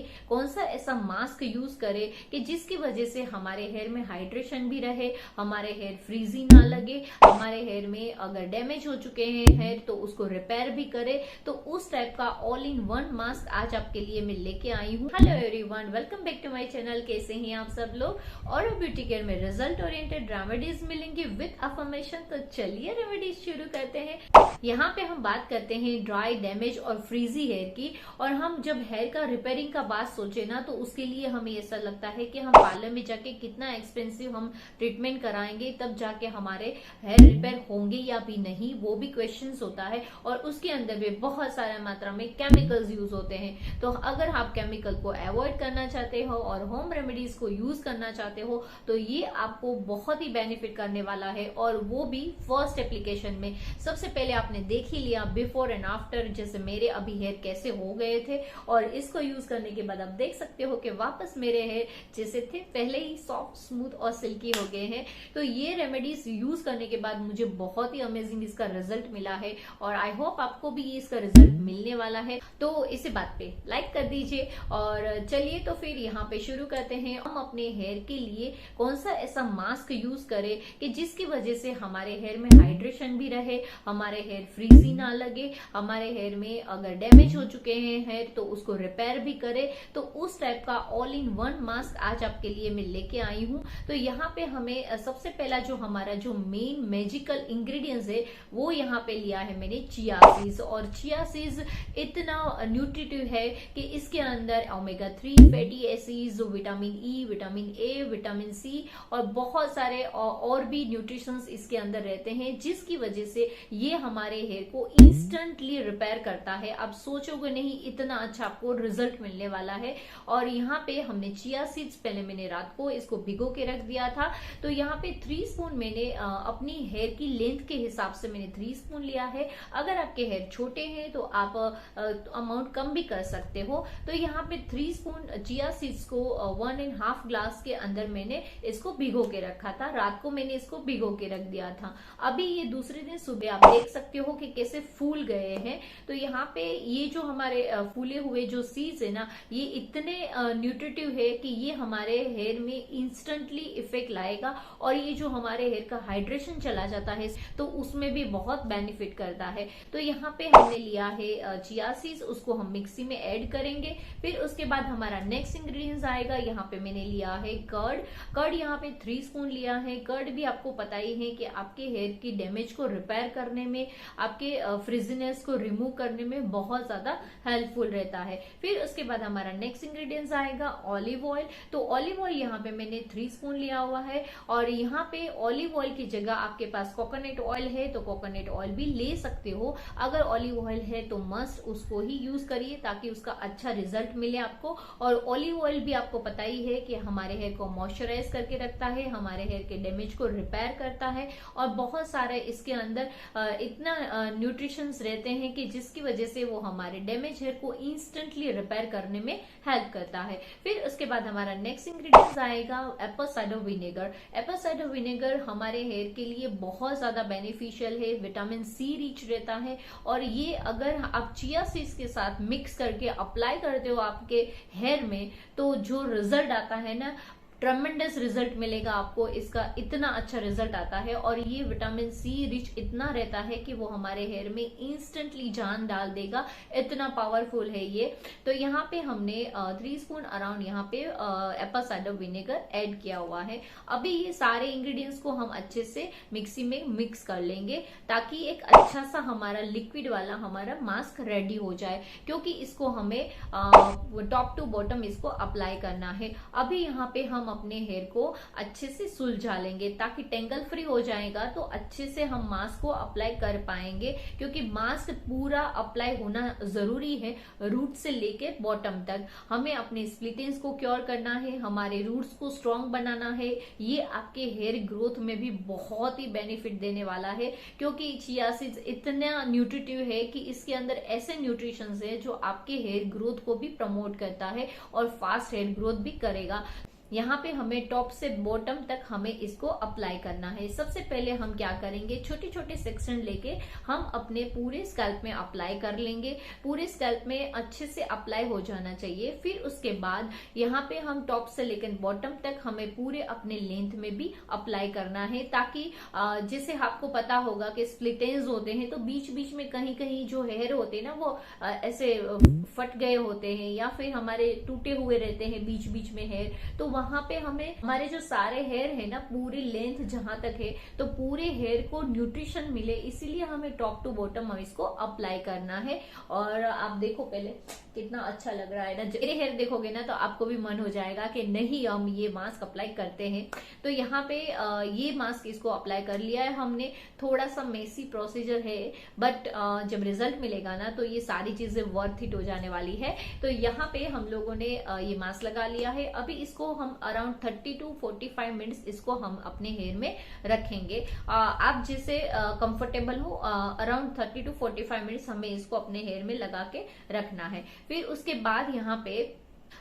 लिए कौन सा ऐसा मास्क यूज करें कि जिसकी वजह से हमारे हेयर में हाइड्रेशन भी रहे, हमारे हेयर फ्रीजी ना लगे, हमारे हेयर में अगर डैमेज हो चुके हैं हेयर तो उसको रिपेयर भी करे। तो उस टाइप का ऑल इन वन मास्क आज आपके लिए मैं लेके आई हूँ। Hello everyone, welcome back to my channel. कैसे हैं आप सब लोग? और ब्यूटी केयर में रिजल्ट ओरिएंटेड रेमेडीज मिलेंगी विद अफर्मेशन। तो चलिए रेमेडीज शुरू करते हैं। यहाँ पे हम बात करते हैं ड्राई, डैमेज और फ्रीजी हेयर की। और हम जब हेयर का रिपेयरिंग का बात सोचे ना तो उसके लिए हमें ऐसा लगता है कि हम पार्लर में जाके कितना एक्सपेंसिव हम ट्रीटमेंट कराएंगे तब जाके हमारे हेयर रिपेयर होंगे या भी नहीं, वो भी क्वेश्चंस होता है। और उसके अंदर भी बहुत सारा मात्रा में केमिकल्स यूज होते हैं। तो अगर आप केमिकल को अवॉइड करना चाहते हो और होम रेमेडीज को यूज करना चाहते हो तो ये आपको बहुत ही बेनिफिट करने वाला है, और वो भी फर्स्ट एप्लीकेशन में। सबसे पहले आपने देख ही लिया बिफोर एंड आफ्टर, जैसे मेरे अभी हेयर कैसे हो गए थे, और इसको यूज करने के बाद आप देख सकते हो कि वापस मेरे हेयर जैसे थे पहले ही सॉफ्ट, स्मूथ और सिल्की हो गए हैं। तो ये रेमेडीज यूज करने के बाद मुझे बहुत ही अमेजिंग इसका रिजल्ट मिला है, और आई होप आपको भी इसका रिजल्ट मिलने वाला है। तो इसी बात पे लाइक कर दीजिए। और चलिए तो फिर यहाँ पे शुरू करते हैं। हम अपने हेयर के लिए कौन सा ऐसा मास्क यूज करें कि जिसकी वजह से हमारे हेयर में हाइड्रेशन भी रहे, हमारे हेयर फ्रीजी ना लगे, हमारे हेयर में अगर डैमेज हो चुके हैं हेयर तो उसको रिपेयर भी करे। तो उस टाइप का ऑल इन वन मास्क आज आपके लिए मैं लेके आई हूँ। तो यहाँ पे हमें सबसे पहला जो हमारा जो मेन मैजिकल इंग्रेडिएंट्स है वो यहाँ पे लिया है मैंने चिया सीड्स। और चिया सीड्स इतना न्यूट्रिटिव है कि इसके अंदर omega 3 fatty acids, vitamin E, vitamin A, vitamin C और बहुत सारे और भी न्यूट्रिशंस इसके अंदर रहते हैं, जिसकी वजह से ये हमारे हेयर को इंस्टेंटली रिपेयर करता है। आप सोचोगे नहीं इतना अच्छा आपको रिजल्ट मिलने वाला है। और यहाँ पे हमने चिया सीड्स पहले मैंने रात को इसको भिगो के रख दिया था। तो यहाँ पे 3 स्पून मैंने अपनी हेयर की लेंथ के हिसाब से मैंने 3 स्पून लिया है। अगर आपके हेयर छोटे हैं तो आप अमाउंट कम भी कर सकते हो। तो यहाँ पे 3 स्पून चिया सीड्स को 1.5 ग्लास के अंदर मैंने इसको भिगो के रखा था। रात को मैंने इसको भिगो के रख दिया था। अभी ये दूसरे दिन सुबह आप देख सकते हो कि कैसे फूल गए हैं। तो यहाँ पे ये जो हमारे फूले हुए जो सीड्स है ना, ये इतने न्यूट्रिटिव है कि ये हमारे हेयर में इंस्टेंटली इफेक्ट लाएगा, और ये जो हमारे हेयर का हाइड्रेशन चला जाता है तो उसमें भी बहुत बेनिफिट करता है। तो यहाँ पे हमने लिया है चिया सीड्स, उसको हम मिक्सी में ऐड करेंगे। फिर उसके बाद हमारा नेक्स्ट इंग्रेडिएंट्स आएगा। यहाँ पे मैंने लिया है कर्ड यहाँ पे 3 स्पून लिया है। कर्ड भी आपको पता ही है कि आपके हेयर की डैमेज को रिपेयर करने में, आपके फ्रिजीनेस को रिमूव करने में बहुत ज्यादा हेल्पफुल रहता है। फिर उसके बाद हमारा नेक्स्ट इंग्रेडिएंट्स आएगा ऑलिव ऑयल। तो ऑलिव ऑयल यहाँ पे मैंने 3 स्पून लिया हुआ है। और यहाँ पे ऑलिव ऑयल की जगह आपके पास कोकोनट ऑयल है तो कोकोनट ऑयल भी ले सकते हो। अगर ऑलिव ऑयल है तो मस्ट उसको ही यूज करिए ताकि उसका अच्छा रिजल्ट मिले आपको। और ऑलिव ऑयल भी आपको पता ही है कि हमारे हेयर को मॉइस्चराइज करके रखता है, हमारे हेयर के डैमेज को रिपेयर करता है, और बहुत सारे इसके अंदर इतना न्यूट्रिशंस रहते हैं कि जिसकी वजह से वो हमारे डैमेज हेयर को इंस्टेंटली रिपेयर करने में हेल्प करता है। फिर उसके बाद हमारा नेक्स्ट इंग्रेडिएंट्स आएगा Apple cider vinegar. Apple cider vinegar हमारे हेयर के लिए बहुत ज्यादा बेनिफिशियल है, विटामिन सी रिच रहता है। और ये अगर आप चिया सीड्स के साथ मिक्स करके अप्लाई करते हो आपके हेयर में तो जो रिजल्ट आता है ना, ट्रमेंडस रिजल्ट मिलेगा आपको। इसका इतना अच्छा रिजल्ट आता है, और ये विटामिन सी रिच इतना रहता है कि वो हमारे हेयर में इंस्टेंटली जान डाल देगा, इतना पावरफुल है ये। तो यहाँ पे हमने 3 स्पून अराउंड यहाँ पे एप्पल साइडर विनेगर ऐड किया हुआ है। अभी ये सारे इंग्रेडिएंट्स को हम अच्छे से मिक्सी में मिक्स कर लेंगे ताकि एक अच्छा सा हमारा लिक्विड वाला हमारा मास्क रेडी हो जाए, क्योंकि इसको हमें टॉप टू बॉटम इसको अप्लाई करना है। अभी यहाँ पे हम अपने हेयर को अच्छे से सुलझा लेंगे ताकि टेंगल फ्री हो जाएगा, तो अच्छे से हम मास्क को अप्लाई कर पाएंगे। क्योंकि मास्क पूरा अप्लाई होना जरूरी है, रूट से लेके बॉटम तक। हमें अपने स्प्लिटेंस को क्योर करना है, हमारे रूट्स को स्ट्रॉन्ग बनाना है। ये आपके हेयर ग्रोथ में भी बहुत ही बेनिफिट देने वाला है, क्योंकि चिया सीड्स इतना न्यूट्रिटिव है कि इसके अंदर ऐसे न्यूट्रिशंस है जो आपके हेयर ग्रोथ को भी प्रमोट करता है और फास्ट हेयर ग्रोथ भी करेगा। यहाँ पे हमें टॉप से बॉटम तक हमें इसको अप्लाई करना है। सबसे पहले हम क्या करेंगे, छोटे छोटे सेक्शन लेके हम अपने पूरे स्कैल्प में अप्लाई कर लेंगे। पूरे स्कैल्प में अच्छे से अप्लाई हो जाना चाहिए। फिर उसके बाद यहाँ पे हम टॉप से लेकर बॉटम तक हमें पूरे अपने लेंथ में भी अप्लाई करना है, ताकि जैसे आपको पता होगा कि स्प्लिट एंड्स होते हैं तो बीच बीच में कहीं कहीं जो हेयर होते हैं ना वो ऐसे फट गए होते हैं या फिर हमारे टूटे हुए रहते हैं बीच बीच में हेयर। तो वहां पे हमें हमारे जो सारे हेयर है ना पूरी लेंथ जहां तक है तो पूरे हेयर को न्यूट्रिशन मिले, इसीलिए हमें टॉप टू बॉटम हम इसको अप्लाई करना है। और आप देखो पहले कितना अच्छा लग रहा है ना, मेरे हेयर देखोगे ना तो आपको भी मन हो जाएगा कि नहीं हम ये मास्क अप्लाई करते हैं। तो यहाँ पे ये मास्क इसको अप्लाई कर लिया है हमने। थोड़ा सा मेसी प्रोसीजर है बट जब रिजल्ट मिलेगा ना तो ये सारी चीजें वर्थ इट हो जाने वाली है। तो यहाँ पे हम लोगों ने ये मास्क लगा लिया है। अभी इसको हम अराउंड 30 to 45 मिनट्स इसको हम अपने हेयर में रखेंगे। आप जैसे कंफर्टेबल हो अराउंड 30 to 45 मिनट्स हमें इसको अपने हेयर में लगा के रखना है। फिर उसके बाद यहाँ पे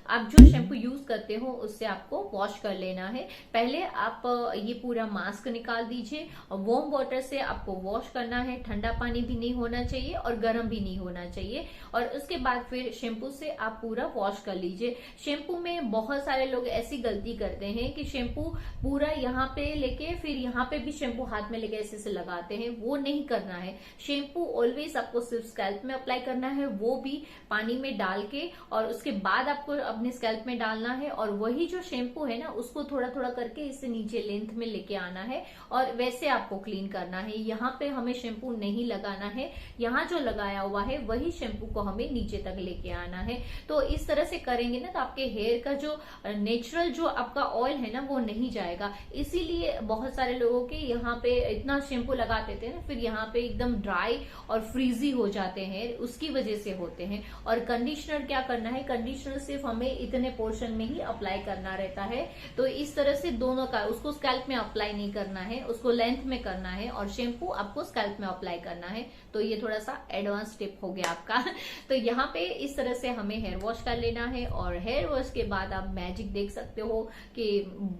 आप जो शैम्पू यूज करते हो उससे आपको वॉश कर लेना है। पहले आप ये पूरा मास्क निकाल दीजिए, वार्म वाटर से आपको वॉश करना है। ठंडा पानी भी नहीं होना चाहिए और गर्म भी नहीं होना चाहिए। और उसके बाद फिर शैम्पू से आप पूरा वॉश कर लीजिए। शैम्पू में बहुत सारे लोग ऐसी गलती करते हैं कि शैम्पू पूरा यहाँ पे लेके फिर यहाँ पे भी शैम्पू हाथ में लेके ऐसे से लगाते हैं, वो नहीं करना है। शैम्पू ऑलवेज आपको सिर्फ स्कैल्प में अप्लाई करना है, वो भी पानी में डाल के, और उसके बाद आपको अपने स्कैल्प में डालना है। और वही जो शैम्पू है ना उसको थोड़ा थोड़ा करके इससे नीचे लेंथ में लेके आना है और वैसे आपको क्लीन करना है। यहाँ पे हमें शैम्पू नहीं लगाना है, यहाँ जो लगाया हुआ है वही शैम्पू को हमें नीचे तक लेके आना है। तो इस तरह से करेंगे ना तो आपके हेयर का जो नेचुरल जो आपका ऑयल है ना वो नहीं जाएगा। इसीलिए बहुत सारे लोगों के यहाँ पे इतना शैम्पू लगा देते हैं ना, फिर यहाँ पे एकदम ड्राई और फ्रीजी हो जाते हैं, उसकी वजह से होते हैं। और कंडीशनर क्या करना है, कंडीशनर सिर्फ हमें इतने पोर्शन में ही अप्लाई करना रहता है। तो इस तरह से दोनों का, उसको स्कैल्प में अप्लाई नहीं करना है, उसको लेंथ में करना है और शैम्पू आपको स्कैल्प में अप्लाई करना है। तो ये थोड़ा सा एडवांस टिप हो गया आपका। तो यहाँ पे इस तरह से हमें हेयर वॉश कर लेना है। और हेयर वॉश के बाद आप मैजिक देख सकते हो कि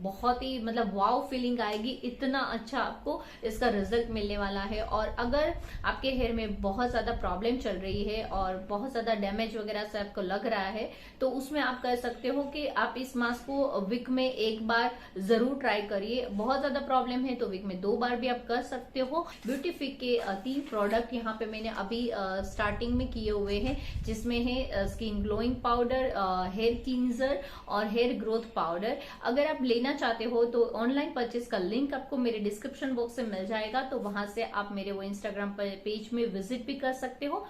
बहुत ही मतलब वाव फीलिंग आएगी, इतना अच्छा आपको इसका रिजल्ट मिलने वाला है। और अगर आपके हेयर में बहुत ज्यादा प्रॉब्लम चल रही है और बहुत ज्यादा डैमेज वगैरह से आपको लग रहा है तो उसमें आप कर सकते हो कि आप इस मास्क को वीक में एक बार जरूर ट्राई करिए। बहुत ज्यादा प्रॉब्लम है तो वीक में 2 बार भी आप कर सकते हो। ब्यूटीफिक के 3 प्रोडक्ट यहाँ पे मैंने अभी स्टार्टिंग में किए हुए हैं, जिसमें है skin glowing powder, hair cleanser और हेयर ग्रोथ पाउडर। अगर आप लेना चाहते हो तो ऑनलाइन परचेज का लिंक आपको मेरे डिस्क्रिप्शन बॉक्स में मिल जाएगा, तो वहां से आप मेरे वो इंस्टाग्राम पेज में विजिट भी कर सकते हो।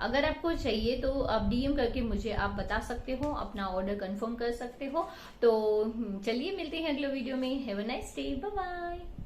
अगर आपको चाहिए तो आप डीएम करके मुझे आप बता सकते हो, अपना ऑर्डर कंफर्म कर सकते हो। तो चलिए मिलते हैं अगले वीडियो में। Have a nice day, bye bye.